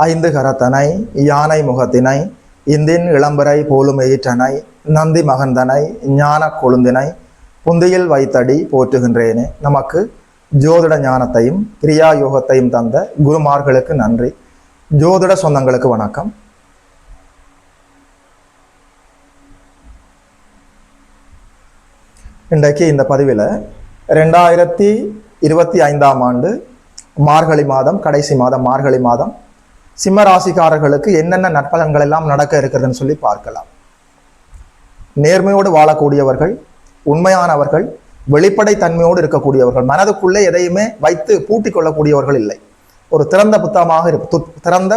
ஐந்து கரத்தனை யானை முகத்தினை இந்தின் இளம்பரை போலும் எயிற்றனை நந்தி மகந்தனை ஞான கொழுந்தினை புந்தியில் வைத்தடி போற்றுகின்றேனே. நமக்கு ஜோதிட ஞானத்தையும் கிரியா யோகத்தையும் தந்த குருமார்களுக்கு நன்றி. ஜோதிட சொந்தங்களுக்கு வணக்கம். இன்றைக்கு இந்த பதிவில் 2025ஆம் ஆண்டு மார்கழி மாதம், கடைசி மாதம் மார்கழி மாதம் சிம்ம ராசிக்காரர்களுக்கு என்னென்ன நற்பலன்கள் எல்லாம் நடக்க இருக்கிறதுன்னு சொல்லி பார்க்கலாம். நேர்மையோடு வாழக்கூடியவர்கள், உண்மையானவர்கள், வெளிப்படை தன்மையோடு இருக்கக்கூடியவர்கள், மனதுக்குள்ளே எதையுமே வைத்து பூட்டி கொள்ளக்கூடியவர்கள் இல்லை. ஒரு திறந்த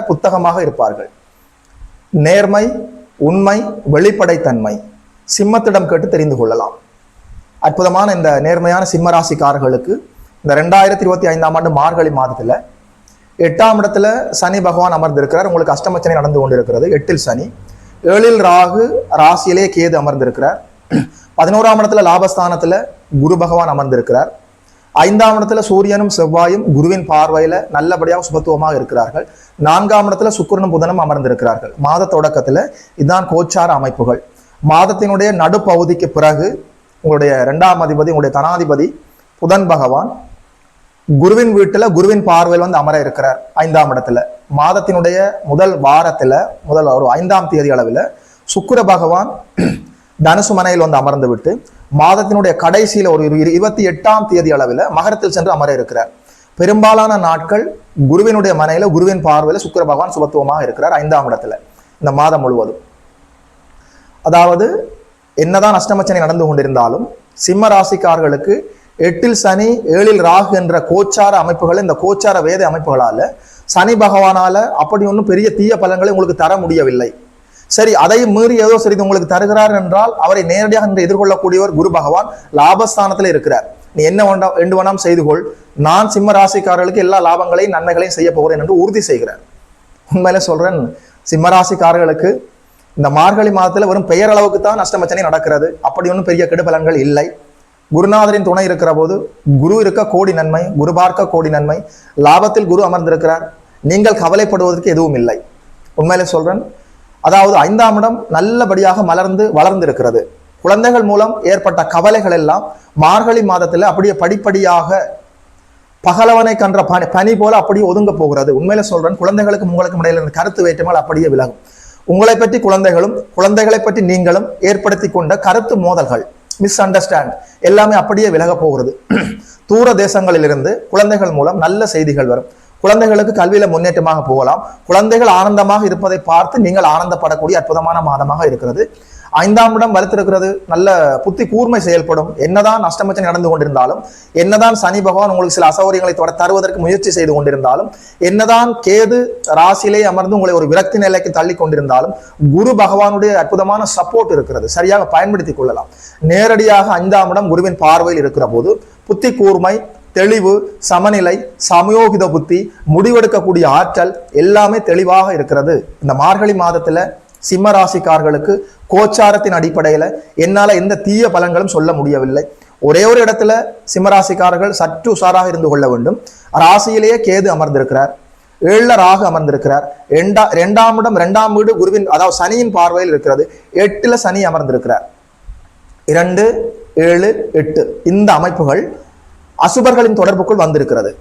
புத்தகமாக இருப்பார்கள். நேர்மை, உண்மை, வெளிப்படை தன்மை சிம்மத்திடம் கேட்டு தெரிந்து கொள்ளலாம். அற்புதமான இந்த நேர்மையான சிம்ம ராசிக்காரர்களுக்கு இந்த 2025ஆம் ஆண்டு மார்கழி மாதத்துல 8ஆம் இடத்துல சனி பகவான் அமர்ந்திருக்கிறார். உங்களுக்கு அஷ்டமச்சனை நடந்து கொண்டிருக்கிறது. 8இல் சனி, 7இல் ராகு, ராசியிலே கேது அமர்ந்திருக்கிறார். 11ஆம் இடத்துல லாபஸ்தானத்துல குரு பகவான் அமர்ந்திருக்கிறார். 5ஆம் இடத்துல சூரியனும் செவ்வாயும் குருவின் பார்வையில நல்லபடியாக சுபத்துவமாக இருக்கிறார்கள். 4ஆம் இடத்துல சுக்கிரனும் புதனும் அமர்ந்திருக்கிறார்கள். மாத தொடக்கத்துல இதுதான் கோச்சார அமைப்புகள். மாதத்தினுடைய நடுப்பகுதிக்கு பிறகு உங்களுடைய 2ஆம் அதிபதி, உங்களுடைய தனாதிபதி புதன் பகவான் குருவின் வீட்டுல குருவின் பார்வையில் வந்து அமர இருக்கிறார் 5ஆம் இடத்துல. மாதத்தினுடைய முதல் வாரத்துல ஒரு 5ஆம் தேதி அளவில் சுக்கிர பகவான் தனுசு மனையில் வந்து அமர்ந்து விட்டு மாதத்தினுடைய கடைசியில ஒரு 28ஆம் தேதி அளவில் மகரத்தில் சென்று அமர இருக்கிறார். பெரும்பாலான நாட்கள் குருவினுடைய மனையில குருவின் பார்வையில சுக்கிர பகவான் சுபத்துவமாக இருக்கிறார் 5ஆம் இடத்துல இந்த மாதம் முழுவதும். அதாவது என்னதான் அஷ்டமச்சனை நடந்து கொண்டிருந்தாலும் சிம்ம ராசிக்காரர்களுக்கு 8இல் சனி, 7இல் ராகு என்ற கோச்சார அமைப்புகள், இந்த கோச்சார வேத அமைப்புகளால சனி பகவானால அப்படி ஒன்றும் பெரிய தீய பலன்களை உங்களுக்கு தர முடியவில்லை. சரி, அதை மீறி ஏதோ சரி உங்களுக்கு தருகிறார் என்றால் அவரை நேரடியாக எதிர்கொள்ளக்கூடியவர் குரு பகவான் லாபஸ்தானத்தில் இருக்கிறார். நீ என்ன வேண்டாம் செய்து கொள், நான் சிம்ம ராசிக்காரர்களுக்கு எல்லா லாபங்களையும் நன்மைகளையும் செய்ய போகிறேன் என்று உறுதி செய்கிறார். உண்மையில சொல்றேன், சிம்ம ராசிக்காரர்களுக்கு இந்த மார்கழி மாதத்துல வெறும் பெயர் அளவுக்கு தான் அஷ்டமச்சனை நடக்கிறது. அப்படி ஒன்றும் பெரிய கெடுபலன்கள் இல்லை. குருநாதரின் துணை இருக்கிற போது குரு இருக்க கோடி நன்மை, குரு பார்க்க கோடி நன்மை. லாபத்தில் குரு அமர்ந்திருக்கிறார். நீங்கள் கவலைப்படுவதற்கு எதுவும் இல்லை. உண்மையில சொல்றேன், அதாவது 5ஆம் இடம் நல்லபடியாக வளர்ந்து இருக்கிறது. குழந்தைகள் மூலம் ஏற்பட்ட கவலைகள் எல்லாம் மார்கழி மாதத்துல அப்படியே படிப்படியாக பகலவனை கன்ற பனி போல அப்படியே ஒதுங்க போகிறது. உண்மையில சொல்றேன், குழந்தைகளுக்கும் உங்களுக்கும் இடையில இருந்த கருத்து வேற்றுமைகள் அப்படியே விலகும். உங்களை பற்றி குழந்தைகளும் குழந்தைகளை பற்றி நீங்களும் ஏற்படுத்தி கொண்ட கருத்து மோதல்கள், மிஸ் அண்டர்ஸ்டாண்ட் எல்லாமே அப்படியே விலக போகிறது. தூர தேசங்களிலிருந்து குழந்தைகள் மூலம் நல்ல செய்திகள் வரும். குழந்தைகளுக்கு கல்வியில முன்னேற்றமாக போகலாம். குழந்தைகள் ஆனந்தமாக இருப்பதை பார்த்து நீங்கள் ஆனந்தப்படக்கூடிய அற்புதமான மாதமாக இருக்கிறது. 5ஆம் இடம் வலுத்திருக்கிறது. நல்ல புத்தி கூர்மை செயல்படும். என்னதான் அஷ்டமச்சனை நடந்து கொண்டிருந்தாலும், என்னதான் சனி பகவான் உங்களுக்கு சில அசௌகரியங்களை தருவதற்கு முயற்சி செய்து கொண்டிருந்தாலும், என்னதான் கேது ராசியிலே அமர்ந்து உங்களை ஒரு விரக்தி நிலைக்கு தள்ளி கொண்டிருந்தாலும், குரு பகவானுடைய அற்புதமான சப்போர்ட் இருக்கிறது. சரியாக பயன்படுத்திக் கொள்ளலாம். நேரடியாக 5ஆம் இடம் குருவின் பார்வையில் இருக்கிற போது புத்தி கூர்மை, தெளிவு, சமநிலை, சமயோகித புத்தி, முடிவெடுக்கக்கூடிய ஆற்றல் எல்லாமே தெளிவாக இருக்கிறது. இந்த மார்கழி மாதத்துல சிம்ம ராசிக்காரர்களுக்கு கோச்சாரத்தின் அடிப்படையில என்னால எந்த தீய பலன்களும் சொல்ல முடியவில்லை. ஒரே ஒரு இடத்துல சிம்மராசிக்காரர்கள் சற்று உஷாராக இருந்து கொள்ள வேண்டும். ராசியிலேயே கேது அமர்ந்திருக்கிறார். 7ல ராகு அமர்ந்திருக்கிறார். 2ஆம் இடம் 2ஆம் வீடு குருவின், அதாவது சனியின் பார்வையில் இருக்கிறது. 8ல சனி அமர்ந்திருக்கிறார். 2, 7, 8 இந்த அமைப்புகள் அசுபர்களின் தொடர்புக்குள் வந்திருக்கிறது.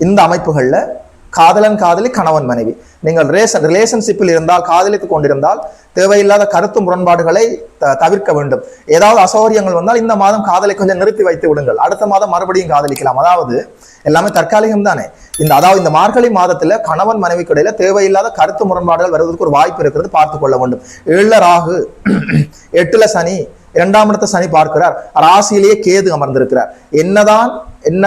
இந்த அமைப்புகள்ல காதலன் காதலி, கணவன் மனைவி, நீங்கள் ரிலேஷன்ஷிப்பில் இருந்தால், காதலித்துக் கொண்டிருந்தால் தேவையில்லாத கருத்து முரண்பாடுகளை தவிர்க்க வேண்டும். ஏதாவது அசௌகரியங்கள் வந்தால் இந்த மாதம் காதலை கொஞ்சம் நிறுத்தி வைத்து விடுங்கள். அடுத்த மாதம் மறுபடியும் காதலிக்கலாம். அதாவது எல்லாமே தற்காலிகம் தானே. இந்த மார்கழி மாதத்துல கணவன் மனைவிக்கு இடையில தேவையில்லாத கருத்து முரண்பாடுகள் வருவதற்கு ஒரு வாய்ப்பு இருக்கிறது, பார்த்துக் கொள்ள வேண்டும். 7ல ராகு, 8ல சனி, 2ஆம் இடத்தை சனி பார்க்கிறார். ராசியிலேயே கேது அமர்ந்திருக்கிறார்.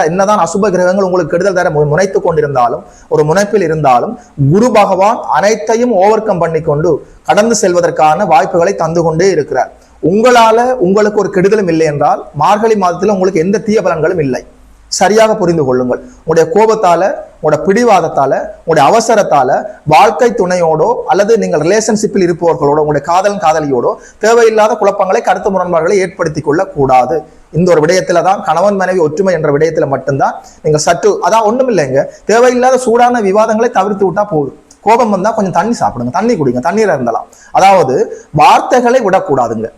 என்னதான் அசுப கிரகங்கள் உங்களுக்கு கெடுதல் தர முனைத்துக் கொண்டிருந்தாலும், ஒரு முனைப்பில் இருந்தாலும், குரு பகவான் அனைத்தையும் ஓவர் கம் பண்ணி கொண்டு கடந்து செல்வதற்கான வாய்ப்புகளை தந்து கொண்டே இருக்கிறார். உங்களால உங்களுக்கு ஒரு கெடுதலும் இல்லை என்றால் மார்கழி மாதத்துல உங்களுக்கு எந்த தீய பலன்களும் இல்லை. சரியாக புரிந்து கொள்ளுங்கள். உங்களுடைய கோபத்தால, உங்களுடைய பிடிவாதத்தால, உங்களுடைய அவசரத்தால வாழ்க்கை துணையோடோ அல்லது நீங்கள் ரிலேஷன்ஷிப்பில் இருப்பவர்களோட, உங்களுடைய காதலியோடோ தேவையில்லாத குழப்பங்களை, கருத்து முரண்பாடுகளை ஏற்படுத்திக் கொள்ள கூடாது. இந்த ஒரு விடயத்துல தான் கணவன் மனைவி ஒற்றுமை என்ற விடயத்துல மட்டும்தான் நீங்க சற்று, அதான் ஒண்ணும் இல்லைங்க, தேவையில்லாத சூடான விவாதங்களை தவிர்த்து விட்டா போதும். கோபம் வந்தா கொஞ்சம் தண்ணி சாப்பிடுங்க, தண்ணி குடிங்க, தண்ணீரை இருந்தலாம். அதாவது வார்த்தைகளை விடக்கூடாதுங்க.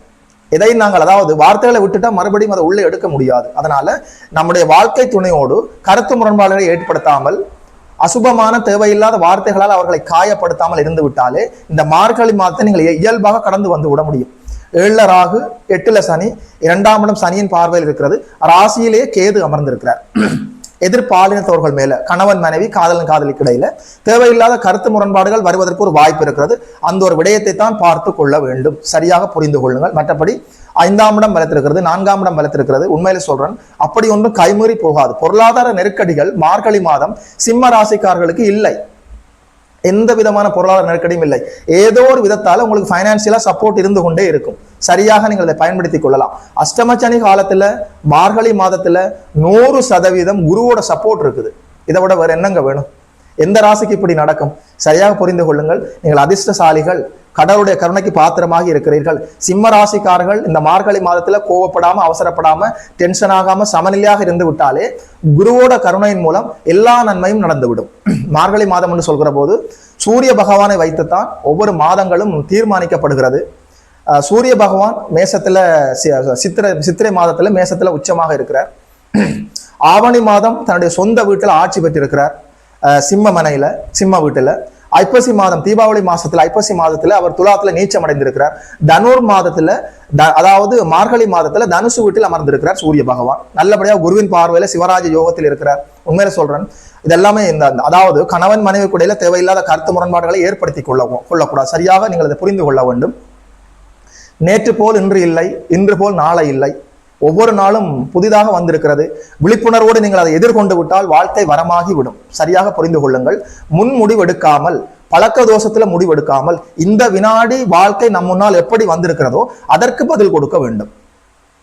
இதை நாங்கள் அதாவது வார்த்தைகளை விட்டுட்டா மறுபடியும் அதை உள்ளே எடுக்க முடியாது. அதனால நம்முடைய வாழ்க்கை துணையோடு கருத்து முரண்பாடுகளை ஏற்படுத்தாமல் அசுபமான தேவையில்லாத வார்த்தைகளால் அவர்களை காயப்படுத்தாமல் இருந்து விட்டாலே இந்த மார்கழி மாதத்தை நீங்கள் இயல்பாக கடந்து வந்து விட முடியும். 7ல ராகு, 8ல சனி, 2ஆம் இடம் சனியின் பார்வையில் இருக்கிறது. ராசியிலேயே கேது அமர்ந்திருக்கிறார். எதிர்பாலினத்தவர்கள் மேல, கணவன் மனைவி, காதலன் காதலிக்கு இடையில தேவையில்லாத கருத்து முரண்பாடுகள் வருவதற்கு ஒரு வாய்ப்பு இருக்கிறது. அந்த ஒரு விடயத்தை தான் பார்த்து கொள்ள வேண்டும். சரியாக புரிந்து கொள்ளுங்கள். மற்றபடி 5ஆம் இடம் பலத்திருக்கிறது, 4ஆம் இடம் பலத்திருக்கிறது. உண்மையில சொல்றேன், அப்படி ஒன்றும் கைமீறி போகாது. பொருளாதார நெருக்கடிகள் மார்கழி மாதம் சிம்ம ராசிக்காரர்களுக்கு இல்லை. எந்த விதமான பொருளாதார நெருக்கடியும் இல்லை. ஏதோ ஒரு விதத்தால உங்களுக்கு பைனான்சியலா சப்போர்ட் இருந்து கொண்டே இருக்கும். சரியாக நீங்கள் அதை பயன்படுத்திக் கொள்ளலாம். அஷ்டமச்சனி காலத்துல மார்கழி மாதத்துல 100% குருவோட சப்போர்ட் இருக்குது. இதை விட வேற என்னங்க வேணும்? எந்த ராசிக்கு இப்படி நடக்கும்? சரியாக புரிந்து கொள்ளுங்கள். நீங்கள் அதிர்ஷ்டசாலிகள், கடவுளுடைய கருணைக்கு பாத்திரமாக இருக்கிறீர்கள். சிம்ம ராசிக்காரர்கள் இந்த மார்கழி மாதத்துல கோவப்படாம, அவசரப்படாம, டென்ஷன் ஆகாம சமநிலையாக இருந்து விட்டாலே குருவோட கருணையின் மூலம் எல்லா நன்மையும் நடந்துவிடும். மார்கழி மாதம் என்று சொல்கிற போது சூரிய பகவானை வைத்துத்தான் ஒவ்வொரு மாதங்களும் தீர்மானிக்கப்படுகிறது. சூரிய பகவான் மேசத்துல சித்திரை மாதத்துல மேசத்துல உச்சமாக இருக்கிறார். ஆவணி மாதம் தன்னுடைய சொந்த வீட்டுல ஆட்சி பெற்றிருக்கிறார், சிம்ம மனையில, சிம்ம வீட்டுல. ஐப்பசி மாதம், தீபாவளி மாசத்துல ஐப்பசி மாதத்துல அவர் துலாத்துல நீச்சம் அடைந்திருக்கிறார். தனுர் மாதத்துல அதாவது மார்கழி மாதத்துல தனுசு வீட்டில் அமர்ந்திருக்கிறார் சூரிய பகவான். நல்லபடியா குருவின் பார்வையில சிவராஜ யோகத்தில் இருக்கிறார். உண்மையில சொல்றேன், இதெல்லாமே இந்த அதாவது கணவன் மனைவி கூடையில தேவையில்லாத கருத்து முரண்பாடுகளை ஏற்படுத்தி கொள்ளக்கூடாது. சரியாக நீங்கள் அதை புரிந்து கொள்ள வேண்டும். நேற்று போல் இன்று இல்லை, இன்று போல் நாளை இல்லை. ஒவ்வொரு நாளும் புதிதாக வந்திருக்கிறது. விழிப்புணர்வோடு நீங்கள் அதை எதிர்கொண்டு விட்டால் வாழ்க்கை வரமாகி விடும். சரியாக புரிந்து கொள்ளுங்கள். முன் முடிவெடுக்காமல், பழக்க தோஷத்துல முடிவெடுக்காமல், இந்த வினாடி வாழ்க்கை நம் முன்னால் எப்படி வந்திருக்கிறதோ அதற்கு பதில் கொடுக்க வேண்டும்.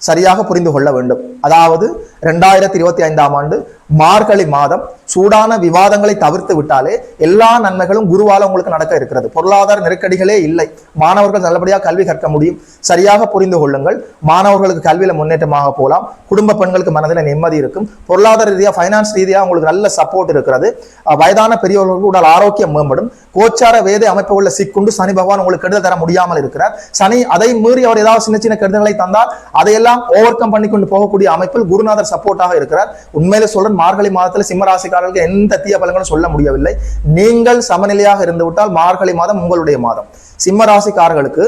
சரியாக புரிந்து கொள்ள வேண்டும். அதாவது 2025ஆம் ஆண்டு மார்கழி மாதம் சூடான விவாதங்களை தவிர்த்து விட்டாலே எல்லா நன்மைகளும் குருவால உங்களுக்கு நடக்க இருக்கிறது. பொருளாதார நெருக்கடிகளே இல்லை. மாணவர்கள் நல்லபடியாக கல்வி கற்க முடியும். சரியாக புரிந்து கொள்ளுங்கள். மாணவர்களுக்கு கல்வியில முன்னேற்றமாக போகலாம். குடும்ப பெண்களுக்கு மனதில் நிம்மதி இருக்கும். பொருளாதார ரீதியாக, பைனான்ஸ் ரீதியாக உங்களுக்கு நல்ல சப்போர்ட் இருக்கிறது. வயதான பெரியவர்களுக்கு உடல் ஆரோக்கியம் மேம்படும். கோச்சார வேத அமைப்புகளில் சிக்குண்டு சனி பகவான் உங்களுக்கு கெடுதல் தர முடியாமல் இருக்கிறார். சனி அதை மீறி அவர் ஏதாவது சின்ன சின்ன கெடுதல்களை தந்தால் அதையெல்லாம் ஓவர் கம் பண்ணி கொண்டு போகக்கூடிய அமைப்பில் குருநாதர் சப்போர்ட்டாக இருக்கிறார். உண்மையில சொல்றேன், மார்கழி மாதத்தில் சிம்ம ராசிக்காரர்களுக்கு எந்த தீய பலன்களும் சொல்ல முடியவில்லை. நீங்கள் சமநிலையாக இருந்து விட்டால் மார்கழி மாதம் உங்களுடைய மாதம். சிம்ம ராசிக்காரர்களுக்கு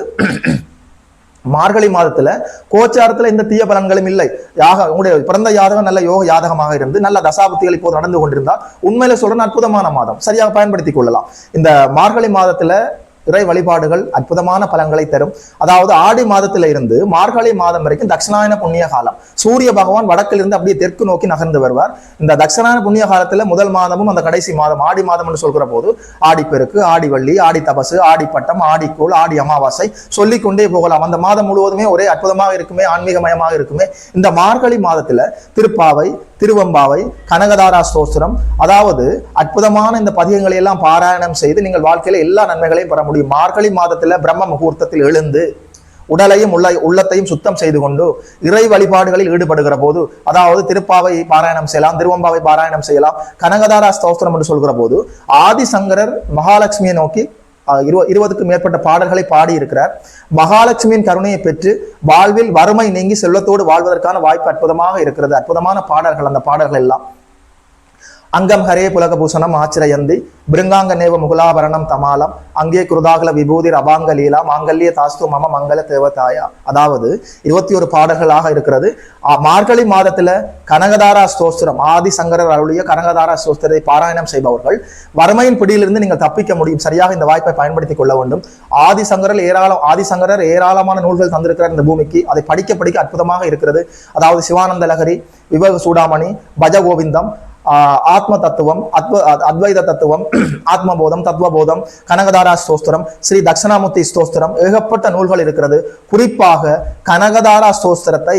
மார்கழி மாதத்துல கோச்சாரத்துல எந்த தீய பலன்களும் இல்லை. உங்களுடைய பிறந்த யாதகம் நல்ல யோக யாதகமாக இருந்து நல்ல தசாபுத்திகள் இப்போது நடந்து கொண்டிருந்தால் உண்மையில சொல்றேன், அற்புதமான மாதம். சரியாக பயன்படுத்திக் கொள்ளலாம். இந்த மார்கழி மாதத்துல இறை வழிபாடுகள் அற்புதமான பலன்களை தரும். அதாவது ஆடி மாதத்தில இருந்து மார்கழி மாதம் வரைக்கும் தட்சிணாயன புண்ணிய காலம். சூரிய பகவான் வடக்கிலிருந்து அப்படியே தெற்கு நோக்கி நகர்ந்து வருவார். இந்த தட்சிணாயன புண்ணிய காலத்துல முதல் மாதமும் அந்த கடைசி மாதம் ஆடி மாதம் என்று சொல்கிற போது ஆடிப்பெருக்கு, ஆடி வள்ளி, ஆடி தபசு, ஆடிப்பட்டம், ஆடிக்கூழ், ஆடி அமாவாசை சொல்லிக்கொண்டே போகலாம். அந்த மாதம் முழுவதுமே ஒரே அற்புதமாக இருக்குமே, ஆன்மீகமயமாக இருக்குமே. இந்த மார்கழி மாதத்துல திருப்பாவை, திருவம்பாவை, கனகதாரா ஸ்தோத்திரம், அதாவது அற்புதமான இந்த பதிகங்களை எல்லாம் பாராயணம் செய்து நீங்கள் வாழ்க்கையில எல்லா நன்மைகளையும் பெற முடியும். மார்கழி மாதத்துல பிரம்ம முகூர்த்தத்தில் எழுந்து உடலையும் உள்ளத்தையும் சுத்தம் செய்து கொண்டு இறை வழிபாடுகளில் ஈடுபடுகிற போது, அதாவது திருப்பாவை பாராயணம் செய்யலாம், திருவம்பாவை பாராயணம் செய்யலாம், கனகதாரா ஸ்தோத்திரம் என்று சொல்கிற போது ஆதிசங்கரர் மகாலட்சுமியை நோக்கி 20க்கும் மேற்பட்ட பாடல்களை பாடி இருக்கிறார். மகாலட்சுமியின் கருணையை பெற்று வாழ்வில் வறுமை நீங்கி செல்வத்தோடு வாழ்வதற்கான வாய்ப்பு அற்புதமாக இருக்கிறது. அற்புதமான பாடல்கள் அந்த பாடல்கள் எல்லாம். அங்கம் ஹரே புலகபூஷணம் ஆச்சிரயந்தி பிருங்காங்க நேவ முகுலாபரணம் தமாலம் அங்கே குருதாகல விபூதிர் அபாங்க லீலா மாங்கல்ய தாஸ்து மம மங்கள தேவதாயா. அதாவது 21 பாடல்களாக இருக்கிறது. மார்கழி மாதத்துல கனகதாரா ஸ்தோத்திரம், ஆதிசங்கரர் அருளிய கனகதாரா ஸ்தோத்திரத்தை பாராயணம் செய்பவர்கள் வறுமையின் பிடியிலிருந்து நீங்கள் தப்பிக்க முடியும். சரியாக இந்த வாய்ப்பை பயன்படுத்திக் கொள்ள வேண்டும். ஆதிசங்கரர் ஏராளமான நூல்கள் தந்திருக்கிறார் இந்த பூமிக்கு. அதை படிக்க படிக்க அற்புதமாக இருக்கிறது. அதாவது சிவானந்த லகரி, விவேக சூடாமணி, பஜகோவிந்தம், ஆத்ம தத்துவம், அத்வைத தத்துவம், ஆத்மபோதம், தத்துவபோதம், கனகதாரா ஸ்தோத்திரம், ஸ்ரீ தட்சிணாமூர்த்தி ஸ்தோத்திரம், ஏகப்பட்ட நூல்கள் இருக்கிறது. குறிப்பாக கனகதாரா ஸ்தோத்திரத்தை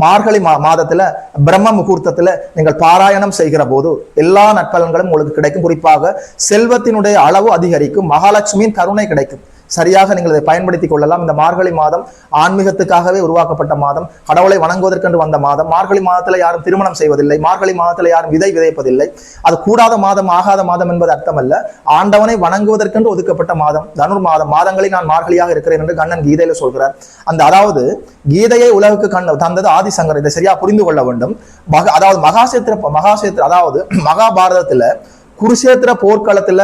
மார்கழி மாதத்துல பிரம்ம முகூர்த்தத்துல நீங்கள் பாராயணம் செய்கிற போது எல்லா நற்பலன்களும் உங்களுக்கு கிடைக்கும். குறிப்பாக செல்வத்தினுடைய அளவு அதிகரிக்கும், மகாலட்சுமியின் கருணை கிடைக்கும். சரியாக நீங்கள் இதை பயன்படுத்திக் கொள்ளலாம். இந்த மார்கழி மாதம் ஆன்மீகத்துக்காகவே உருவாக்கப்பட்ட மாதம், கடவுளை வணங்குவதற்கென்று வந்த மாதம். மார்கழி மாதத்தில் யாரும் திருமணம் செய்வதில்லை, மார்கழி மாதத்தில் யாரும் விதை விதைப்பதில்லை. அது கூடாத மாதம், ஆகாத மாதம் என்பது அர்த்தமல்ல. ஆண்டவனை வணங்குவதற்கென்று ஒதுக்கப்பட்ட மாதம் தனுர் மாதம். மாதங்களில் நான் மார்கழியாக இருக்கிறேன் என்று கண்ணன் கீதையில சொல்கிறார். அதாவது கீதையை உலகுக்கு தந்தது ஆதிசங்கர். இதை சரியா புரிந்து கொள்ள வேண்டும். அதாவது மகாசேத்திர அதாவது மகாபாரதத்துல குருஷேத்திர போர்க்களத்துல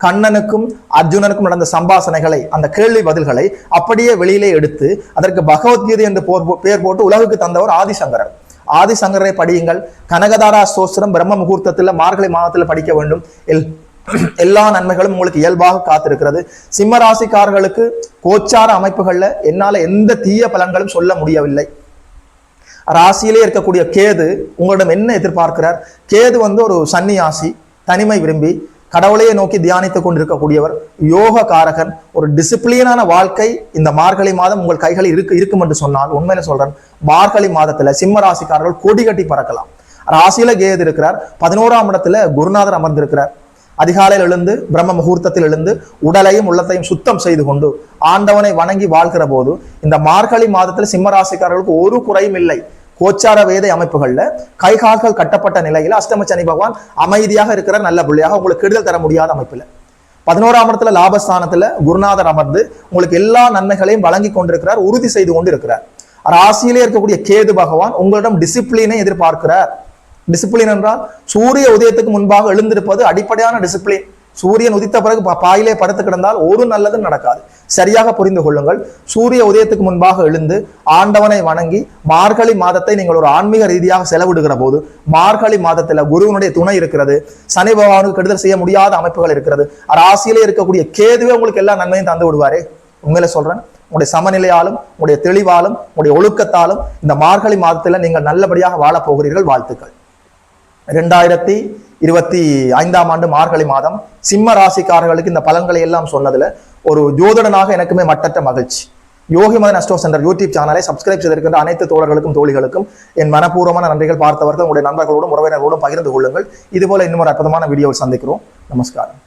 கண்ணனுக்கும் அர்ஜுனனுக்கும் நடந்த சம்பாசனைகளை, அந்த கேள்வி பதில்களை அப்படியே வெளியிலே எடுத்து அதற்கு பகவத்கீதை என்று பெயர் போட்டு உலகுக்கு தந்தவர் ஆதிசங்கரர். ஆதிசங்கரை படியுங்கள். கனகதாரா ஸ்தோத்திரம் பிரம்ம முகூர்த்தத்தில் மார்கழி மாதத்தில் படிக்க வேண்டும். எல்லா நன்மைகளும் உங்களுக்கு இயல்பாக காத்திருக்கிறது. சிம்ம ராசிக்காரர்களுக்கு கோச்சார அமைப்புகள்ல என்னால எந்த தீய பலன்களும் சொல்ல முடியவில்லை. ராசியிலே இருக்கக்கூடிய கேது உங்களிடம் என்ன எதிர்பார்க்கிறார்? கேது ஒரு சன்னியாசி, தனிமை விரும்பி கடவுளையே நோக்கி தியானித்துக் கொண்டிருக்கக்கூடியவர், யோக காரகன். ஒரு டிசிப்ளினான வாழ்க்கை இந்த மார்கழி மாதம் உங்கள் கைகளில் இருக்கும் என்று சொன்னால், உண்மையில சொல்றேன், மார்கழி மாதத்துல சிம்ம ராசிக்காரர்கள் கொடி கட்டி பறக்கலாம். ராசியில கேது இருக்கிறார், 11ஆம் இடத்துல குருநாதர் அமர்ந்திருக்கிறார். அதிகாலையில் எழுந்து பிரம்ம முகூர்த்தத்தில் எழுந்து உடலையும் உள்ளத்தையும் சுத்தம் செய்து கொண்டு ஆண்டவனை வணங்கி வாழ்கிற போது இந்த மார்கழி மாதத்துல சிம்ம ராசிக்காரர்களுக்கு ஒரு குறையும் இல்லை. கோச்சார வேதை அமைப்புகள்ல கைகால்கள் கட்டப்பட்ட நிலையில அஷ்டம சனி பகவான் அமைதியாக இருக்கிற நல்ல பிள்ளையாக உங்களுக்கு கெடுதல் தர முடியாத அமைப்புல 11ஆம் இடத்துல லாபஸ்தானத்துல குருநாதர் அமர்ந்து உங்களுக்கு எல்லா நன்மைகளையும் வழங்கி கொண்டிருக்கிறார், உறுதி செய்து கொண்டு இருக்கிறார். ராசியிலே இருக்கக்கூடிய கேது பகவான் உங்களிடம் டிசிப்ளினை எதிர்பார்க்கிறார். டிசிப்ளின் என்றால் சூரிய உதயத்துக்கு முன்பாக எழுந்திருப்பது அடிப்படையான டிசிப்ளின். சூரியன் உதித்த பிறகு பாயிலே படுத்து கிடந்தால் ஒரு நல்லதும் நடக்காது. சரியாக புரிந்து கொள்ளுங்கள். சூரிய உதயத்துக்கு முன்பாக எழுந்து ஆண்டவனை வணங்கி மார்கழி மாதத்தை நீங்கள் ஒரு ஆன்மீக ரீதியாக செலவிடுகிற போது, மார்கழி மாதத்துல குருவனுடைய துணை இருக்கிறது, சனி பகவானுக்கு கெடுதல் செய்ய முடியாத அமைப்புகள் இருக்கிறது. ராசியிலே இருக்கக்கூடிய கேதுவே உங்களுக்கு எல்லா நன்மையும் தந்து விடுவாரே. உண்மையில சொல்றேன், உங்களுடைய சமநிலையாலும் உங்களுடைய தெளிவாலும் உங்களுடைய ஒழுக்கத்தாலும் இந்த மார்கழி மாதத்துல நீங்கள் நல்லபடியாக வாழப் போகிறீர்கள். வாழ்த்துக்கள். 2025ஆம் ஆண்டு மார்கழி மாதம் சிம்ம ராசிக்காரர்களுக்கு இந்த பலன்களை எல்லாம் சொன்னதுல ஒரு ஜோதிடனாக எனக்குமே மட்டற்ற மகிழ்ச்சி. யோகி மதன் அஸ்ட்ரோ சென்டர் யூடியூப் சேனலை சப்ஸ்கிரைப் செய்திருக்கின்ற அனைத்து தோழர்களுக்கும் தோழிகளுக்கும் என் மனப்பூர்வமான நன்றிகள். பார்த்தவர்கள் உங்களுடைய நண்பர்களோடும் உறவினர்களோடும் பகிர்ந்து கொள்ளுங்கள். இதுபோல இன்னும் ஒரு அற்புதமான வீடியோவில் சந்திக்கிறோம். நமஸ்காரம்.